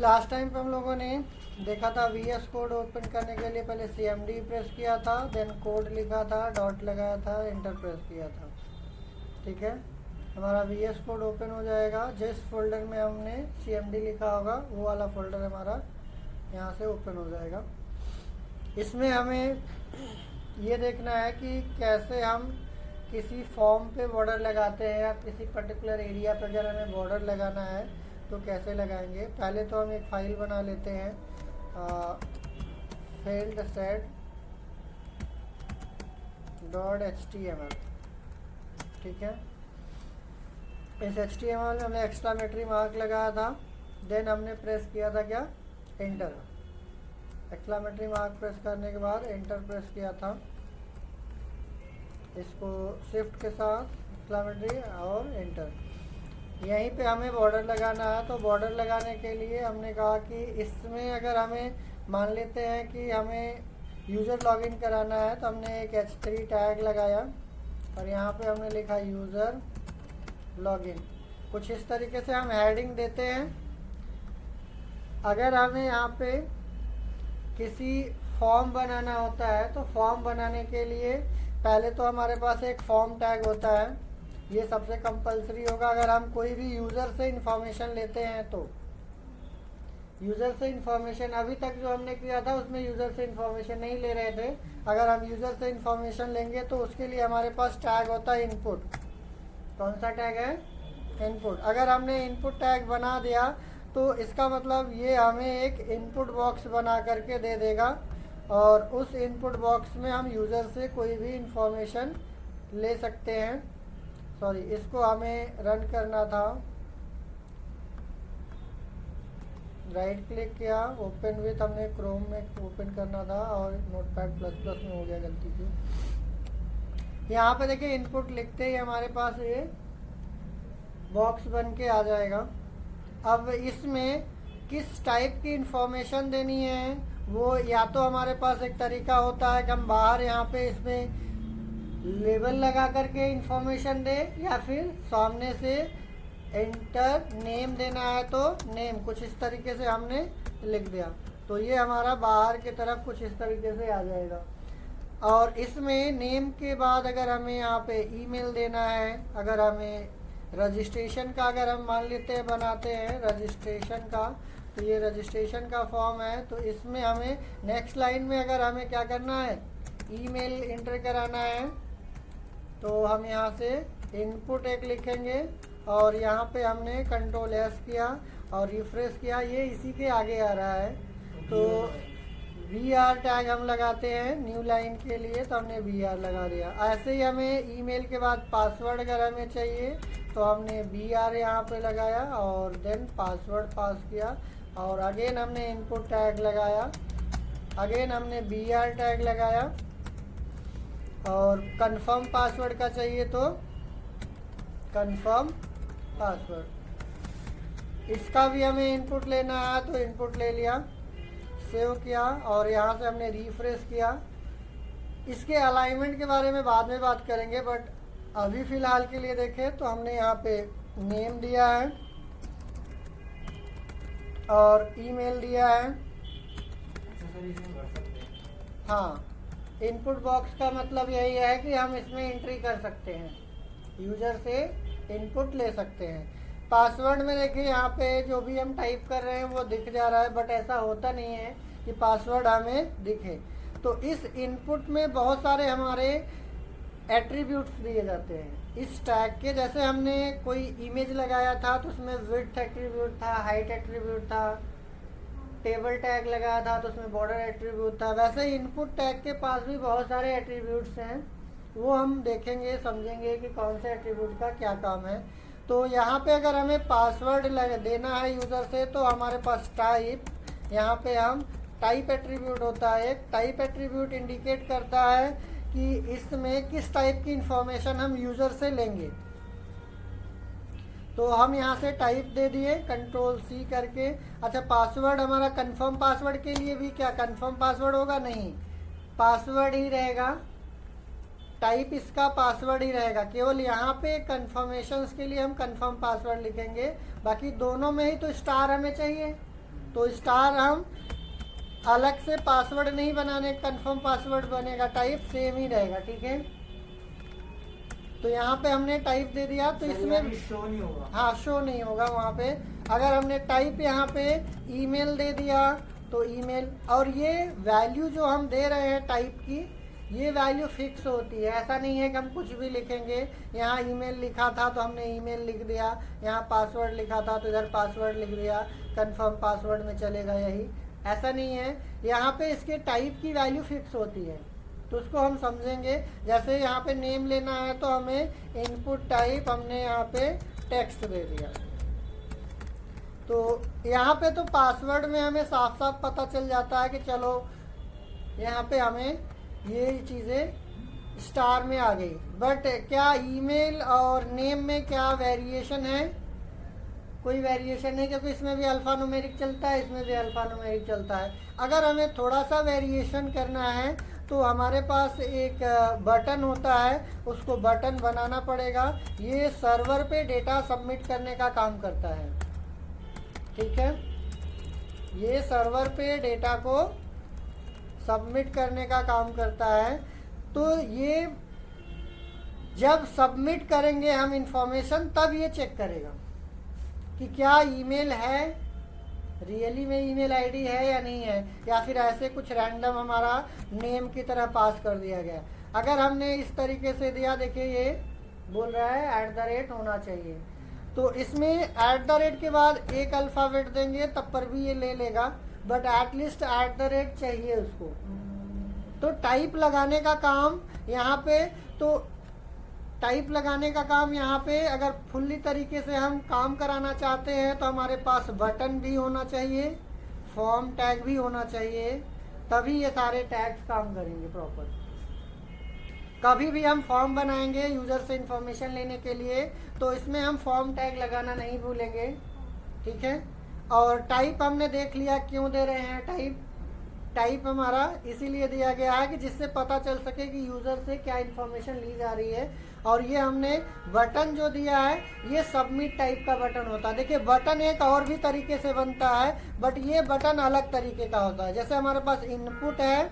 Last time पे हम लोगों ने देखा था VS कोड ओपन करने के लिए पहले CMD प्रेस किया था, देन कोड लिखा था, डॉट लगाया था, एंटर प्रेस किया था। ठीक है, हमारा VS कोड ओपन हो जाएगा। जिस फोल्डर में हमने CMD लिखा होगा वो वाला फोल्डर हमारा यहाँ से ओपन हो जाएगा। इसमें हमें ये देखना है कि कैसे हम किसी फॉर्म पे बॉर्डर लगाते हैं या किसी पर्टिकुलर एरिया पर अगर हमें बॉर्डर लगाना है तो कैसे लगाएंगे। पहले तो हम एक फाइल बना लेते हैं failed set .html। ठीक है, इस HTML में हमने एक्सक्लेमेटरी मार्क लगाया था, देन हमने प्रेस किया था क्या, एंटर। एक्सक्लेमेटरी मार्क प्रेस करने के बाद एंटर प्रेस किया था। इसको शिफ्ट के साथ एक्सक्लेमेटरी और एंटर। यहीं पे हमें बॉर्डर लगाना है। तो बॉर्डर लगाने के लिए हमने कहा कि इसमें अगर हमें मान लेते हैं कि हमें यूज़र लॉगिन कराना है तो हमने एक H3 टैग लगाया और यहाँ पे हमने लिखा यूज़र लॉगिन। कुछ इस तरीके से हम हेडिंग देते हैं। अगर हमें यहाँ पे किसी फॉर्म बनाना होता है तो फॉर्म बनाने के लिए पहले तो हमारे पास एक फॉर्म टैग होता है, ये सबसे कंपलसरी होगा। अगर हम कोई भी यूज़र से इंफॉर्मेशन लेते हैं तो यूज़र से इंफॉर्मेशन अभी तक जो हमने किया था उसमें यूज़र से इंफॉर्मेशन नहीं ले रहे थे। अगर हम यूज़र से इंफॉर्मेशन लेंगे तो उसके लिए हमारे पास टैग होता है इनपुट। कौन सा टैग है, इनपुट। अगर हमने इनपुट टैग बना दिया तो इसका मतलब ये हमें एक इनपुट बॉक्स बना करके दे देगा और उस इनपुट बॉक्स में हम यूज़र से कोई भी इंफॉर्मेशन ले सकते हैं। सॉरी, इसको हमें रन करना था। राइट क्लिक किया, ओपन विथ हमने क्रोम में ओपन करना था और नोटपैड प्लस प्लस में हो गया गलती की। यहाँ पे देखिए इनपुट लिखते ही हमारे पास ये बॉक्स बन के आ जाएगा। अब इसमें किस टाइप की इंफॉर्मेशन देनी है वो या तो हमारे पास एक तरीका होता है कि हम बाहर यहाँ पे इसमें लेबल लगा करके इंफॉर्मेशन दे या फिर सामने से एंटर नेम देना है तो नेम कुछ इस तरीके से हमने लिख दिया तो ये हमारा बाहर की तरफ कुछ इस तरीके से आ जाएगा। और इसमें नेम के बाद अगर हमें यहाँ पे ईमेल देना है, अगर हमें रजिस्ट्रेशन का अगर हम मान लेते हैं बनाते हैं रजिस्ट्रेशन का, तो ये रजिस्ट्रेशन का फॉर्म है। तो इसमें हमें नेक्स्ट लाइन में अगर हमें क्या करना है, ईमेल एंटर कराना है तो हम यहाँ से इनपुट एक लिखेंगे और यहाँ पे हमने कंट्रोल S किया और रिफ्रेश किया, ये इसी के आगे आ रहा है। तो BR टैग हम लगाते हैं न्यू लाइन के लिए, तो हमने BR लगा दिया। ऐसे ही हमें ईमेल के बाद पासवर्ड अगर हमें चाहिए तो हमने BR यहाँ पे लगाया और देन पासवर्ड पास किया और अगेन हमने इनपुट टैग लगाया, अगेन हमने BR टैग लगाया और कंफर्म पासवर्ड का चाहिए तो कंफर्म पासवर्ड। इसका भी हमें इनपुट लेना है तो इनपुट ले लिया, सेव किया और यहाँ से हमने रिफ्रेश किया। इसके अलाइनमेंट के बारे में बाद में बात करेंगे, बट अभी फ़िलहाल के लिए देखें तो हमने यहाँ पे नेम दिया है और ईमेल दिया है। हाँ, इनपुट बॉक्स का मतलब यही है कि हम इसमें एंट्री कर सकते हैं, यूज़र से इनपुट ले सकते हैं। पासवर्ड में देखिए यहाँ पे जो भी हम टाइप कर रहे हैं वो दिख जा रहा है, बट ऐसा होता नहीं है कि पासवर्ड हमें दिखे। तो इस इनपुट में बहुत सारे हमारे एट्रीब्यूट्स दिए जाते हैं इस टैग के। जैसे हमने कोई इमेज लगाया था तो उसमें विड्थ एट्रीब्यूट था, हाइट एट्रीब्यूट था, टेबल टैग लगाया था तो उसमें बॉर्डर एट्रीब्यूट था। वैसे इनपुट टैग के पास भी बहुत सारे एट्रीब्यूट्स हैं, वो हम देखेंगे समझेंगे कि कौन से एट्रीब्यूट का क्या काम है। तो यहाँ पे अगर हमें पासवर्ड देना है यूज़र से तो हमारे पास टाइप, यहाँ पे हम टाइप एट्रीब्यूट होता है। एक टाइप एट्रीब्यूट इंडिकेट करता है कि इसमें किस टाइप की इंफॉर्मेशन हम यूज़र से लेंगे। तो हम यहाँ से टाइप दे दिए कंट्रोल C करके। अच्छा, पासवर्ड हमारा कंफर्म पासवर्ड के लिए भी क्या कंफर्म पासवर्ड होगा, नहीं, पासवर्ड ही रहेगा, टाइप इसका पासवर्ड ही रहेगा। केवल यहाँ पे कंफर्मेशंस के लिए हम कंफर्म पासवर्ड लिखेंगे, बाकी दोनों में ही तो स्टार हमें चाहिए। तो स्टार हम अलग से पासवर्ड नहीं बनाने, कंफर्म पासवर्ड बनेगा, टाइप सेम ही रहेगा। ठीक है, तो यहाँ पे हमने टाइप दे दिया तो इसमें शो नहीं होगा। हाँ, शो नहीं होगा वहाँ पे। अगर हमने टाइप यहाँ पे ईमेल दे दिया तो ईमेल, और ये वैल्यू जो हम दे रहे हैं टाइप की, ये वैल्यू फिक्स होती है। ऐसा नहीं है कि हम कुछ भी लिखेंगे। यहाँ ईमेल लिखा था तो हमने ईमेल लिख दिया, यहाँ पासवर्ड लिखा था तो इधर पासवर्ड लिख दिया, कंफर्म पासवर्ड में चलेगा यही। ऐसा नहीं है, यहाँ पे इसके टाइप की वैल्यू फिक्स होती है। तो उसको हम समझेंगे। जैसे यहाँ पे नेम लेना है तो हमें इनपुट टाइप हमने यहाँ पे टेक्स्ट दे दिया। तो यहाँ पे तो पासवर्ड में हमें साफ साफ पता चल जाता है कि चलो यहाँ पे हमें ये चीज़ें स्टार में आ गई। बट क्या ईमेल और नेम में क्या वेरिएशन है? कोई वेरिएशन है, क्योंकि इसमें भी अल्फ़ा न्यूमेरिक चलता है, इसमें भी अल्फ़ा न्यूमेरिक चलता है। अगर हमें थोड़ा सा वेरिएशन करना है तो हमारे पास एक बटन होता है, उसको बटन बनाना पड़ेगा। ये सर्वर पे डेटा सबमिट करने का काम करता है। ठीक है, ये सर्वर पे डेटा को सबमिट करने का काम करता है। तो ये जब सबमिट करेंगे हम इंफॉर्मेशन, तब ये चेक करेगा कि क्या ईमेल है, रियली में ईमेल आईडी है या नहीं है, या फिर ऐसे कुछ रैंडम हमारा नेम की तरह पास कर दिया गया। अगर हमने इस तरीके से दिया, देखिए ये बोल रहा है @ होना चाहिए, तो इसमें @ के बाद एक अल्फ़ाबेट देंगे तब पर भी ये ले लेगा, बट एटलीस्ट @ चाहिए उसको। तो टाइप लगाने का काम यहाँ पे, तो टाइप लगाने का काम यहाँ पे अगर फुल्ली तरीके से हम काम कराना चाहते हैं तो हमारे पास बटन भी होना चाहिए, फॉर्म टैग भी होना चाहिए, तभी ये सारे टैग्स काम करेंगे प्रॉपर। कभी भी हम फॉर्म बनाएंगे यूज़र से इंफॉर्मेशन लेने के लिए तो इसमें हम फॉर्म टैग लगाना नहीं भूलेंगे। ठीक है, और टाइप हमने देख लिया क्यों दे रहे हैं टाइप हमारा इसीलिए दिया गया है कि जिससे पता चल सके कि यूज़र से क्या इन्फॉर्मेशन ली जा रही है। और ये हमने बटन जो दिया है ये सबमिट टाइप का बटन होता है। देखिए बटन एक और भी तरीके से बनता है, बट ये बटन अलग तरीके का होता है। जैसे हमारे पास इनपुट है,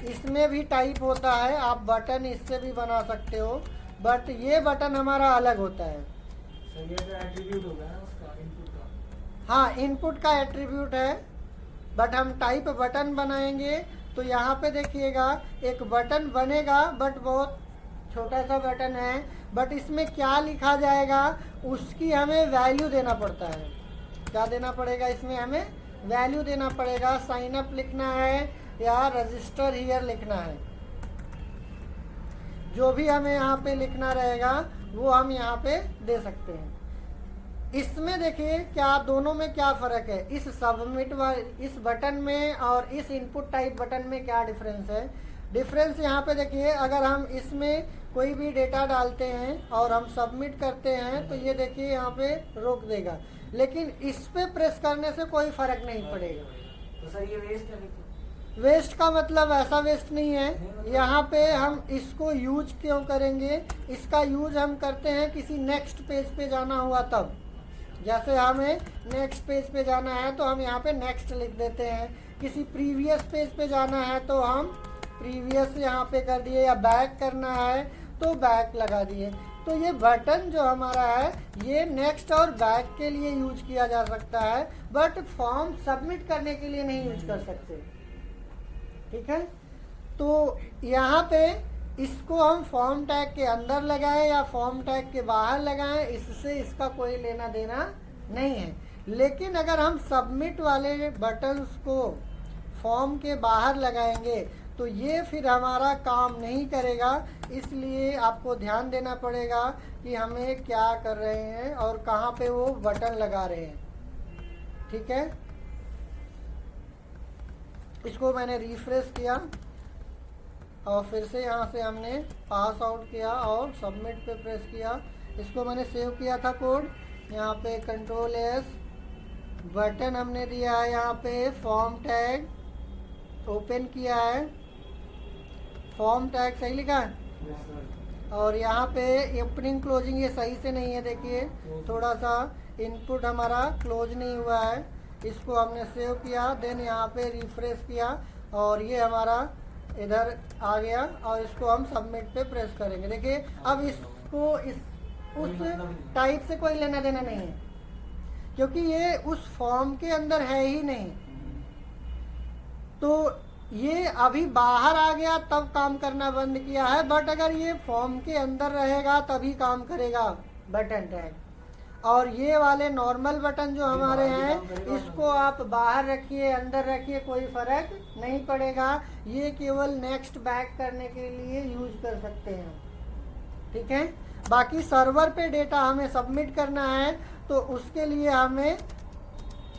इसमें भी टाइप होता है, आप बटन इससे भी बना सकते हो, बट ये बटन हमारा अलग होता है। सर ये तो एट्रीब्यूट होगा ना उसका, इनपुट का। हाँ, इनपुट का एट्रीब्यूट है, बट हम टाइप बटन बनाएंगे तो यहाँ पे देखिएगा एक बटन बनेगा, बट बहुत छोटा सा बटन है, बट इसमें क्या लिखा जाएगा उसकी हमें वैल्यू देना पड़ता है। क्या देना पड़ेगा इसमें? हमें वैल्यू देना पड़ेगा। साइन अप लिखना है या रजिस्टर हियर लिखना है, जो भी हमें यहाँ पे लिखना रहेगा वो हम यहाँ पे दे सकते हैं। इसमें देखिए क्या दोनों में क्या फ़र्क है, इस सबमिट इस बटन में और इस इनपुट टाइप बटन में क्या डिफरेंस है। डिफरेंस यहाँ पे देखिए, अगर हम इसमें कोई भी डेटा डालते हैं और हम सबमिट करते हैं तो ये देखिए यहाँ पे रोक देगा, लेकिन इस पे प्रेस करने से कोई फ़र्क नहीं पड़ेगा। तो सर ये वेस्ट है? वेस्ट का मतलब ऐसा वेस्ट नहीं है। यहाँ पे हम इसको यूज क्यों करेंगे, इसका यूज हम करते हैं किसी नेक्स्ट पेज पे जाना हुआ तब। जैसे हमें नेक्स्ट पेज पे जाना है तो हम यहाँ पे नेक्स्ट लिख देते हैं, किसी प्रीवियस पेज पे जाना है तो हम प्रीवियस यहाँ पे कर दिए, या बैक करना है तो बैक लगा दिए। तो ये बटन जो हमारा है ये नेक्स्ट और बैक के लिए यूज किया जा सकता है, बट फॉर्म सबमिट करने के लिए नहीं यूज कर सकते। ठीक है, तो यहाँ पे इसको हम फॉर्म टैग के अंदर लगाएं या फॉर्म टैग के बाहर लगाएं, इससे इसका कोई लेना देना नहीं है। लेकिन अगर हम सबमिट वाले बटन्स को फॉर्म के बाहर लगाएंगे तो ये फिर हमारा काम नहीं करेगा। इसलिए आपको ध्यान देना पड़ेगा कि हमें क्या कर रहे हैं और कहाँ पे वो बटन लगा रहे हैं। ठीक है, इसको मैंने रिफ्रेश किया और फिर से यहाँ से हमने पास आउट किया और सबमिट पे प्रेस किया। इसको मैंने सेव किया था कोड, यहाँ पे Ctrl+S, बटन हमने दिया है, यहाँ पे फॉर्म टैग ओपन किया है, फॉर्म टैग सही लिखा है, और यहाँ पे ओपनिंग क्लोजिंग ये सही से नहीं है। देखिए थोड़ा सा इनपुट हमारा क्लोज नहीं हुआ है, इसको हमने सेव किया, देन यहाँ पे रिफ्रेश किया और ये हमारा इधर आ गया और इसको हम सबमिट पे प्रेस करेंगे। देखिए अब इसको उस टाइप से कोई लेना देना नहीं है, क्योंकि ये उस फॉर्म के अंदर है ही नहीं। तो ये अभी बाहर आ गया तब काम करना बंद किया है, बट अगर ये फॉर्म के अंदर रहेगा तभी काम करेगा बटन टैग। और ये वाले नॉर्मल बटन जो हमारे हैं, इसको आप बाहर रखिए अंदर रखिए कोई फर्क नहीं पड़ेगा, ये केवल नेक्स्ट बैक करने के लिए यूज कर सकते हैं। ठीक है, बाकी सर्वर पे डेटा हमें सबमिट करना है तो उसके लिए हमें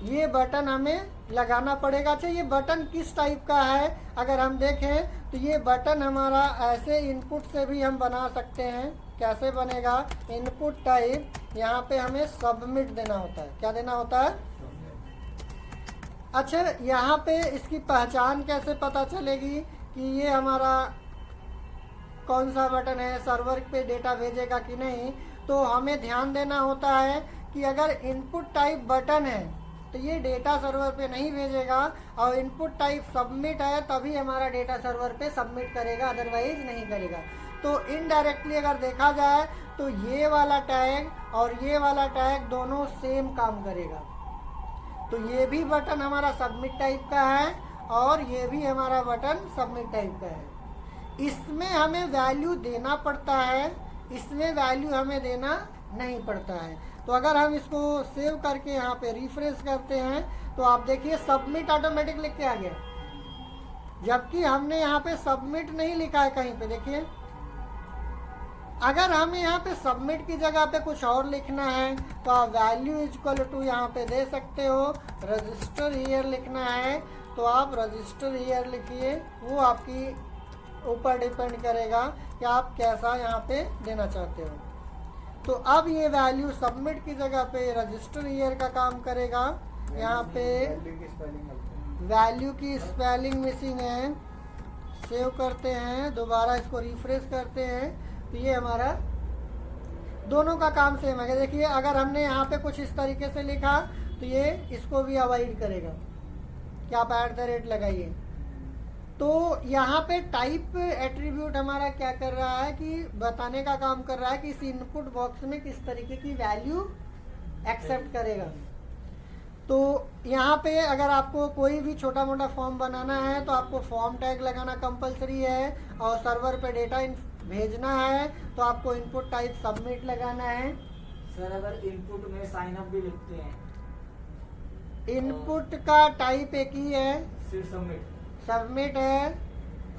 ये बटन हमें लगाना पड़ेगा। अच्छा, ये बटन किस टाइप का है अगर हम देखें तो ये बटन हमारा ऐसे इनपुट से भी हम बना सकते हैं। कैसे बनेगा? इनपुट टाइप, यहाँ पे हमें सबमिट देना होता है। क्या देना होता है? अच्छा, यहाँ पे इसकी पहचान कैसे पता चलेगी कि ये हमारा कौन सा बटन है, सर्वर पे डेटा भेजेगा कि नहीं? तो हमें ध्यान देना होता है कि अगर इनपुट टाइप बटन है तो ये डेटा सर्वर पे नहीं भेजेगा, और इनपुट टाइप सबमिट है तभी हमारा डेटा सर्वर पे सबमिट करेगा, अदरवाइज नहीं करेगा। तो इनडायरेक्टली अगर देखा जाए तो ये वाला टैग और ये वाला टैग दोनों सेम काम करेगा। तो ये भी बटन हमारा सबमिट टाइप का है और ये भी हमारा बटन सबमिट टाइप का है। इसमें हमें वैल्यू देना पड़ता है, इसमें वैल्यू हमें देना नहीं पड़ता है। तो अगर हम इसको सेव करके यहाँ पे रिफ्रेश करते हैं तो आप देखिए सबमिट ऑटोमेटिक लिख के आ गया, जबकि हमने यहाँ पे सबमिट नहीं लिखा है कहीं पे। देखिए, अगर हमें यहाँ पे सबमिट की जगह पे कुछ और लिखना है तो आप वैल्यू इक्वल टू यहाँ पे दे सकते हो। रजिस्टर ईयर लिखना है तो आप रजिस्टर ईयर लिखिए, वो आपकी ऊपर डिपेंड करेगा कि आप कैसा यहाँ पे देना चाहते हो। तो अब ये वैल्यू सबमिट की जगह पे रजिस्टर ईयर का काम करेगा। यहाँ पे वैल्यू की स्पेलिंग मिसिंग है, सेव करते हैं, दोबारा इसको रिफ्रेश करते हैं तो ये हमारा दोनों का काम सेम है। देखिए, अगर हमने यहाँ पे कुछ इस तरीके से लिखा तो ये इसको भी अवॉइड करेगा कि आप @ लगाइए। तो यहाँ पे टाइप एट्रीब्यूट हमारा क्या कर रहा है कि बताने का काम कर रहा है कि इस इनपुट बॉक्स में किस तरीके की वैल्यू एक्सेप्ट करेगा। तो यहाँ पे अगर आपको कोई भी छोटा मोटा फॉर्म बनाना है तो आपको फॉर्म टैग लगाना कंपलसरी है, और सर्वर पे डेटा भेजना है तो आपको इनपुट टाइप सबमिट लगाना है। सर, अगर इनपुट में साइन अप भी लिखते हैं, इनपुट का टाइप एक ही है, सिर्फ सबमिट है,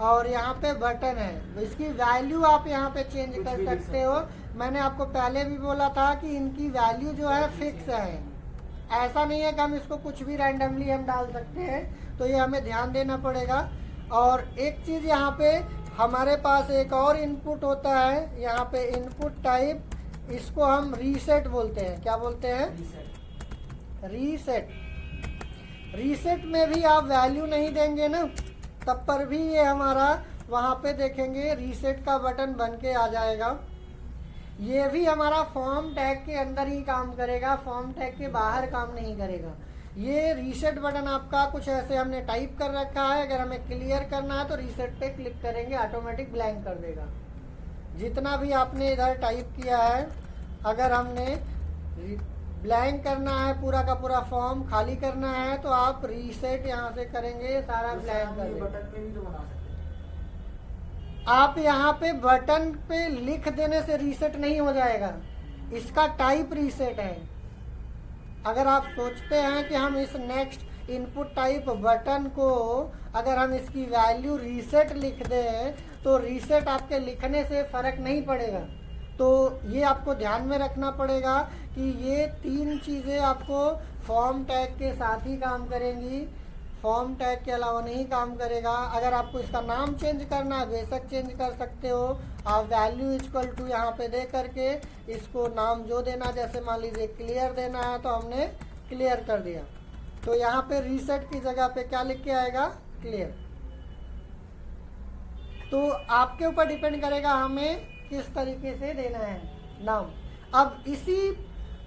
और यहाँ पे बटन है। तो इसकी वैल्यू आप यहाँ पे चेंज कर सकते हो। मैंने आपको पहले भी बोला था कि इनकी वैल्यू जो है फिक्स है, ऐसा नहीं है कि हम इसको कुछ भी रैंडमली हम डाल सकते हैं। तो ये हमें ध्यान देना पड़ेगा। और एक चीज यहाँ पे हमारे पास एक और इनपुट होता है, यहाँ पे इनपुट टाइप, इसको हम रीसेट बोलते हैं। क्या बोलते हैं? रीसेट। रीसेट में भी आप वैल्यू नहीं देंगे ना, तब पर भी ये हमारा वहाँ पे देखेंगे रीसेट का बटन बन के आ जाएगा। ये भी हमारा फॉर्म टैग के अंदर ही काम करेगा, फॉर्म टैग के बाहर काम नहीं करेगा। ये रीसेट बटन आपका कुछ ऐसे हमने टाइप कर रखा है, अगर हमें क्लियर करना है तो रीसेट पे क्लिक करेंगे, ऑटोमेटिक ब्लैंक कर देगा। जितना भी आपने इधर टाइप किया है, अगर हमने ब्लैंक करना है, पूरा का पूरा फॉर्म खाली करना है तो आप रीसेट यहाँ से करेंगे, सारा ब्लैंक कर देगा। बटन पे भी तो बना सकते हैं। आप यहाँ पे बटन पे लिख देने से रीसेट नहीं हो जाएगा, इसका टाइप रीसेट है। अगर आप सोचते हैं कि हम इस नेक्स्ट इनपुट टाइप बटन को अगर हम इसकी वैल्यू रीसेट लिख दें तो रीसेट आपके लिखने से फर्क नहीं पड़ेगा। तो ये आपको ध्यान में रखना पड़ेगा कि ये तीन चीज़ें आपको फॉर्म टैग के साथ ही काम करेंगी, फॉर्म टैग के अलावा नहीं काम करेगा। अगर आपको इसका नाम चेंज करना है बेशक चेंज कर सकते हो, आप वैल्यू इक्वल टू यहाँ पे दे करके इसको नाम जो देना, जैसे मान लीजिए क्लियर देना है तो हमने क्लियर कर दिया, तो यहाँ पे रीसेट की जगह पे क्या लिख के आएगा? क्लियर। तो आपके ऊपर डिपेंड करेगा हमें किस तरीके से देना है नाम। अब इसी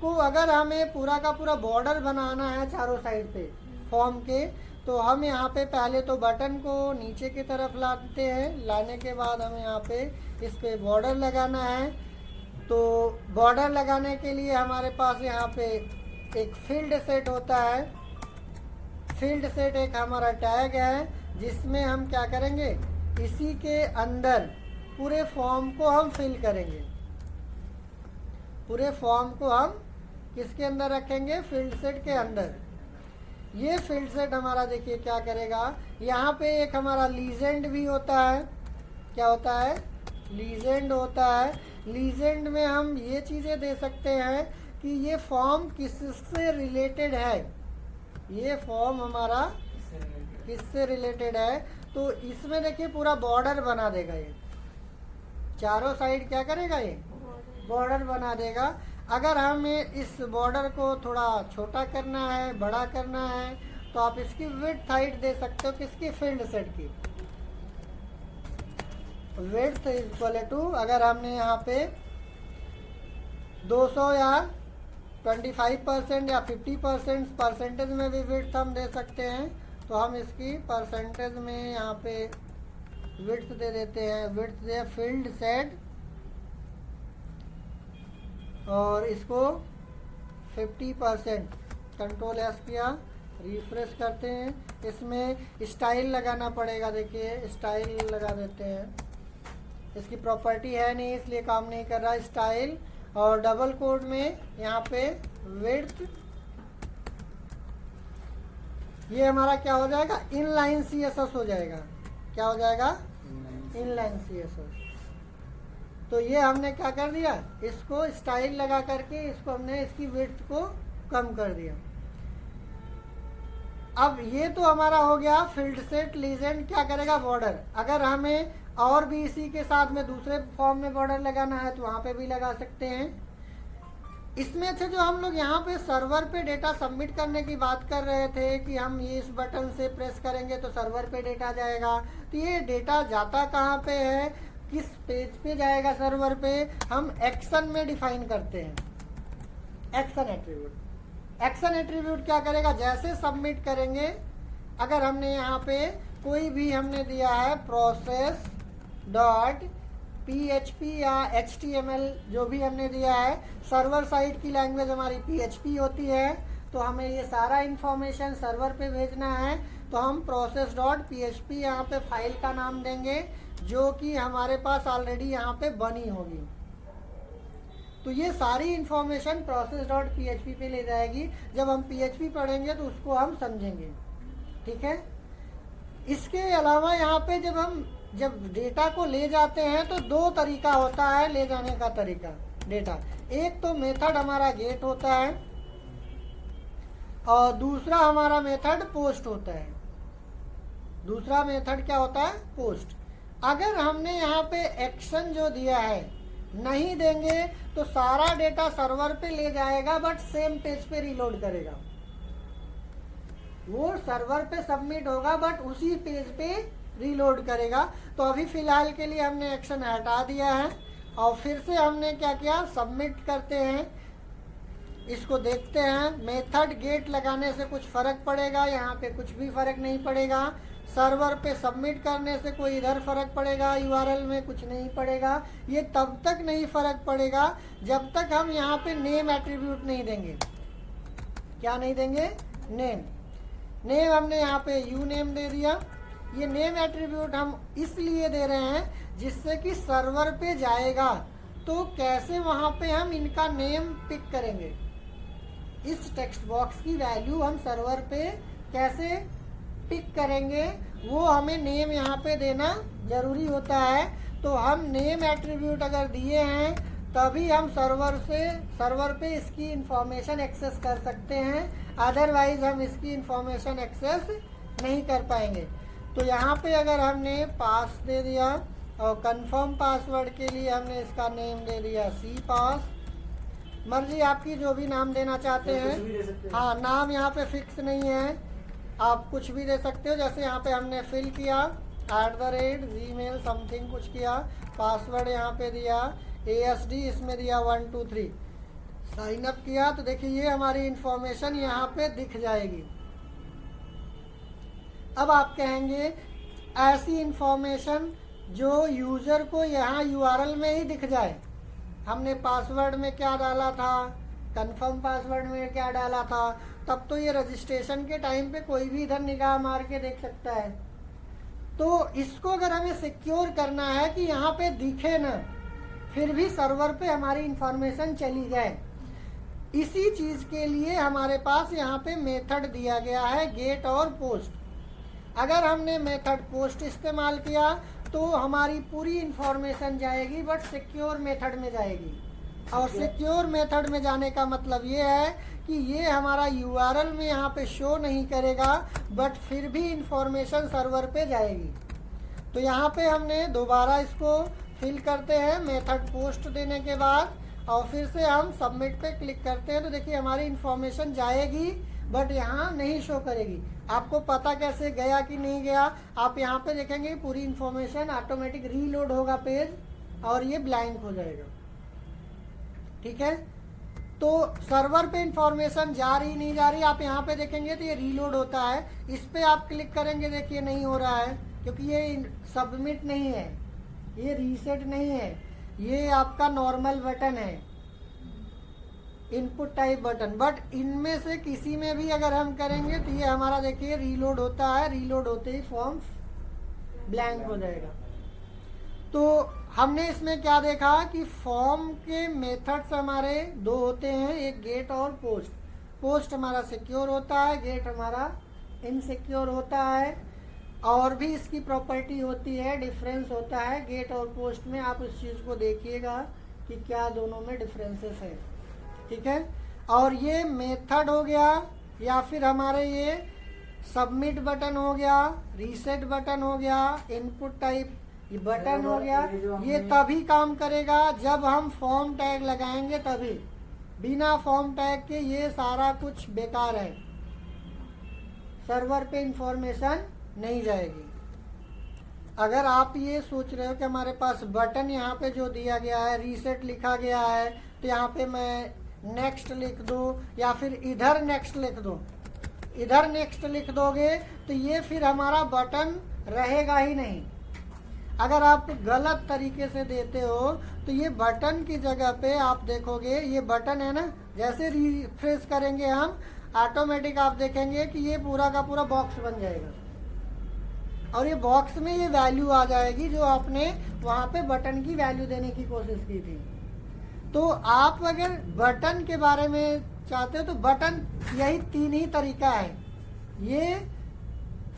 को अगर हमें पूरा का पूरा बॉर्डर बनाना है चारों साइड पे फॉर्म के, तो हम यहाँ पे पहले तो बटन को नीचे की तरफ लाते हैं। लाने के बाद हमें यहाँ पे इस पे बॉर्डर लगाना है। तो बॉर्डर लगाने के लिए हमारे पास यहाँ पे एक फील्ड सेट होता है। फील्ड सेट एक हमारा टैग है जिसमें हम क्या करेंगे, इसी के अंदर पूरे फॉर्म को हम फिल करेंगे। पूरे फॉर्म को हम किसके अंदर रखेंगे, फील्ड सेट के अंदर। ये फील्ड सेट हमारा देखिए क्या करेगा, यहाँ पे एक हमारा लीजेंड भी होता है। क्या होता है, लीजेंड होता है। लीजेंड में हम ये चीज़ें दे सकते हैं कि ये फॉर्म किससे रिलेटेड है, ये फॉर्म हमारा किससे रिलेटेड है। तो इसमें देखिए पूरा बॉर्डर बना देगा, ये चारों साइड क्या करेगा, ये बॉर्डर बना देगा। अगर हमें इस बॉर्डर को थोड़ा छोटा करना है, बड़ा करना है, तो आप इसकी विड्थ हाइट दे सकते हो किसकी, फील्ड सेट की। विड्थ इक्वल टू, अगर हमने यहाँ पे 200 या 25% या 50% परसेंटेज में भी विड्थ हम दे सकते हैं, तो हम इसकी परसेंटेज में यहाँ पे विड्थ दे देते हैं। विड्थ दे फील्ड सेट और इसको 50%, कंट्रोल एस किया, रिफ्रेश करते हैं। इसमें स्टाइल लगाना पड़ेगा, देखिए स्टाइल लगा देते हैं। इसकी प्रॉपर्टी है नहीं इसलिए काम नहीं कर रहा। स्टाइल और डबल कोड में यहाँ पे विड्थ, ये हमारा क्या हो जाएगा, इनलाइन CSS हो जाएगा। क्या हो जाएगा, इनलाइन CSS। तो ये हमने क्या कर दिया, इसको स्टाइल लगा करके इसको हमने इसकी विड्थ को कम कर दिया। अब ये तो हमारा हो गया फील्ड सेट। लीजेंड क्या करेगा, बॉर्डर। अगर हमें और भी इसी के साथ में दूसरे फॉर्म में बॉर्डर लगाना है तो वहां पे भी लगा सकते हैं। इसमें से जो हम लोग यहाँ पे सर्वर पे डेटा सबमिट करने की बात कर रहे थे कि हम ये इस बटन से प्रेस करेंगे तो सर्वर पे डेटा जाएगा, तो ये डेटा जाता कहाँ पे है, किस पेज पे जाएगा सर्वर पे, हम एक्शन में डिफाइन करते हैं। Action attribute. एक्शन एट्रीब्यूट क्या करेगा, जैसे सबमिट करेंगे, अगर हमने यहाँ पे कोई भी हमने दिया है प्रोसेस डॉट PHP या HTML, जो भी हमने दिया है, सर्वर साइड की लैंग्वेज हमारी PHP होती है, तो हमें ये सारा इंफॉर्मेशन सर्वर पे भेजना है। तो हम प्रोसेस डॉट PHP यहाँ पे फाइल का नाम देंगे जो कि हमारे पास ऑलरेडी यहाँ पे बनी होगी। तो ये सारी इंफॉर्मेशन प्रोसेस डॉट PHP पे ले जाएगी। जब हम PHP पढ़ेंगे तो उसको हम समझेंगे, ठीक है। इसके अलावा यहाँ पे जब डेटा को ले जाते हैं तो दो तरीका होता है ले जाने का तरीका डेटा। एक तो मेथड हमारा गेट होता है और दूसरा हमारा मेथड पोस्ट होता है। दूसरा मेथड क्या होता है, पोस्ट। अगर हमने यहाँ पे एक्शन जो दिया है नहीं देंगे तो सारा डेटा सर्वर पे ले जाएगा बट सेम पेज पे रीलोड करेगा। वो सर्वर पे सबमिट होगा बट उसी पेज पे रीलोड करेगा। तो अभी फिलहाल के लिए हमने एक्शन हटा दिया है और फिर से हमने क्या किया, सबमिट करते हैं। इसको देखते हैं, मेथड गेट लगाने से कुछ फर्क पड़ेगा, यहाँ पे कुछ भी फर्क नहीं पड़ेगा। सर्वर पे सबमिट करने से कोई इधर फर्क पड़ेगा, URL में कुछ नहीं पड़ेगा। ये तब तक नहीं फर्क पड़ेगा जब तक हम यहाँ पे नेम एट्रीब्यूट नहीं देंगे। क्या नहीं देंगे, नेम। नेम हमने यहाँ पे यू नेम दे दिया। ये नेम एट्रीब्यूट हम इसलिए दे रहे हैं जिससे कि सर्वर पे जाएगा तो कैसे वहां पे हम इनका नेम पिक करेंगे। इस टेक्स्ट बॉक्स की वैल्यू हम सर्वर पे कैसे पिक करेंगे वो हमें नेम यहाँ पे देना जरूरी होता है। तो हम नेम एट्रीब्यूट अगर दिए हैं तभी हम सर्वर पे इसकी इंफॉर्मेशन एक्सेस कर सकते हैं, अदरवाइज हम इसकी इंफॉर्मेशन एक्सेस नहीं कर पाएंगे। तो यहाँ पे अगर हमने पास दे दिया और कंफर्म पासवर्ड के लिए हमने इसका नेम दे दिया cpass। मर्जी आपकी, जो भी नाम देना चाहते हैं। हाँ, नाम यहाँ पे फिक्स नहीं है, आप कुछ भी दे सकते हो। जैसे यहाँ पे हमने फिल किया @gmail समथिंग कुछ किया, पासवर्ड यहाँ पे दिया ASD, इसमें दिया 1 2 3, साइन अप किया तो देखिए ये हमारी इंफॉर्मेशन यहाँ पे दिख जाएगी। अब आप कहेंगे ऐसी इंफॉर्मेशन जो यूजर को यहाँ यूआरएल में ही दिख जाए। हमने पासवर्ड में क्या डाला था, कंफर्म पासवर्ड में क्या डाला था, तब तो ये रजिस्ट्रेशन के टाइम पे कोई भी इधर निगाह मार के देख सकता है। तो इसको अगर हमें सिक्योर करना है कि यहाँ पे दिखे ना, फिर भी सर्वर पे हमारी इंफॉर्मेशन चली जाए, इसी चीज के लिए हमारे पास यहाँ पे मेथड दिया गया है गेट और पोस्ट। अगर हमने मेथड पोस्ट इस्तेमाल किया तो हमारी पूरी इंफॉर्मेशन जाएगी, बट सिक्योर मेथड में जाएगी। और सिक्योर मेथड में जाने का मतलब ये है कि ये हमारा यूआरएल में यहाँ पे शो नहीं करेगा, बट फिर भी इंफॉर्मेशन सर्वर पे जाएगी। तो यहाँ पे हमने दोबारा इसको फिल करते हैं मेथड पोस्ट देने के बाद, और फिर से हम सबमिट पे क्लिक करते हैं। तो देखिए हमारी इंफॉर्मेशन जाएगी, बट यहाँ नहीं शो करेगी। आपको पता कैसे गया कि नहीं गया, आप यहाँ पे देखेंगे पूरी इंफॉर्मेशन ऑटोमेटिक रीलोड होगा पेज और ये ब्लैंक हो जाएगा। ठीक है, तो सर्वर पे इंफॉर्मेशन जा रही नहीं जा रही, आप यहाँ पे देखेंगे तो ये रीलोड होता है। इस पे आप क्लिक करेंगे, देखिए नहीं हो रहा है क्योंकि ये सबमिट नहीं है, ये रीसेट नहीं है, ये आपका नॉर्मल बटन है, इनपुट टाइप बटन। बट इनमें से किसी में भी अगर हम करेंगे तो ये हमारा देखिए रीलोड होता है, रीलोड होते ही फॉर्म ब्लैंक हो जाएगा। तो हमने इसमें क्या देखा कि फॉर्म के मेथड्स हमारे दो होते हैं, एक गेट और पोस्ट। पोस्ट हमारा सिक्योर होता है, गेट हमारा इनसिक्योर होता है। और भी इसकी प्रॉपर्टी होती है, डिफरेंस होता है गेट और पोस्ट में। आप इस चीज़ को देखिएगा कि क्या दोनों में डिफरेंसेस है। ठीक है, और ये मेथड हो गया या फिर हमारे ये सबमिट बटन हो गया, रीसेट बटन हो गया, इनपुट टाइप बटन हो गया। ये तभी काम करेगा जब हम फॉर्म टैग लगाएंगे, तभी। बिना फॉर्म टैग के ये सारा कुछ बेकार है, सर्वर पे इंफॉर्मेशन नहीं जाएगी। अगर आप ये सोच रहे हो कि हमारे पास बटन यहाँ पे जो दिया गया है, रीसेट लिखा गया है, तो यहाँ पे मैं नेक्स्ट लिख दूं या फिर इधर नेक्स्ट लिख दूं, इधर नेक्स्ट लिख दोगे तो ये फिर हमारा बटन रहेगा ही नहीं। अगर आप गलत तरीके से देते हो तो ये बटन की जगह पे आप देखोगे ये बटन है ना, जैसे रिफ्रेश करेंगे हम, ऑटोमेटिक आप देखेंगे कि ये पूरा का पूरा बॉक्स बन जाएगा और ये बॉक्स में ये वैल्यू आ जाएगी जो आपने वहां पे बटन की वैल्यू देने की कोशिश की थी। तो आप अगर बटन के बारे में चाहते हो तो बटन यही तीन ही तरीका है। ये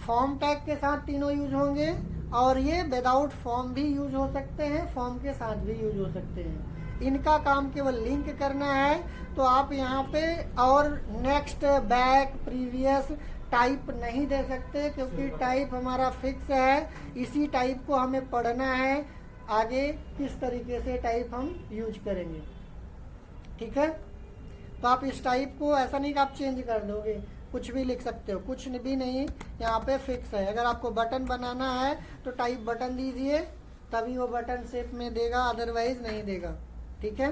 फॉर्म टैग के साथ तीनों यूज होंगे और ये विदाउट फॉर्म भी यूज हो सकते हैं, फॉर्म के साथ भी यूज हो सकते हैं। इनका काम केवल लिंक करना है। तो आप यहाँ पे और नेक्स्ट, बैक, प्रीवियस टाइप नहीं दे सकते क्योंकि टाइप हमारा फिक्स है। इसी टाइप को हमें पढ़ना है, आगे किस तरीके से टाइप हम यूज करेंगे। ठीक है, तो आप इस टाइप को ऐसा नहीं कि आप चेंज कर दोगे, कुछ भी लिख सकते हो, कुछ भी नहीं, यहाँ पे फिक्स है। अगर आपको बटन बनाना है तो टाइप बटन दीजिए, तभी वो बटन शेप में देगा, अदरवाइज नहीं देगा। ठीक है।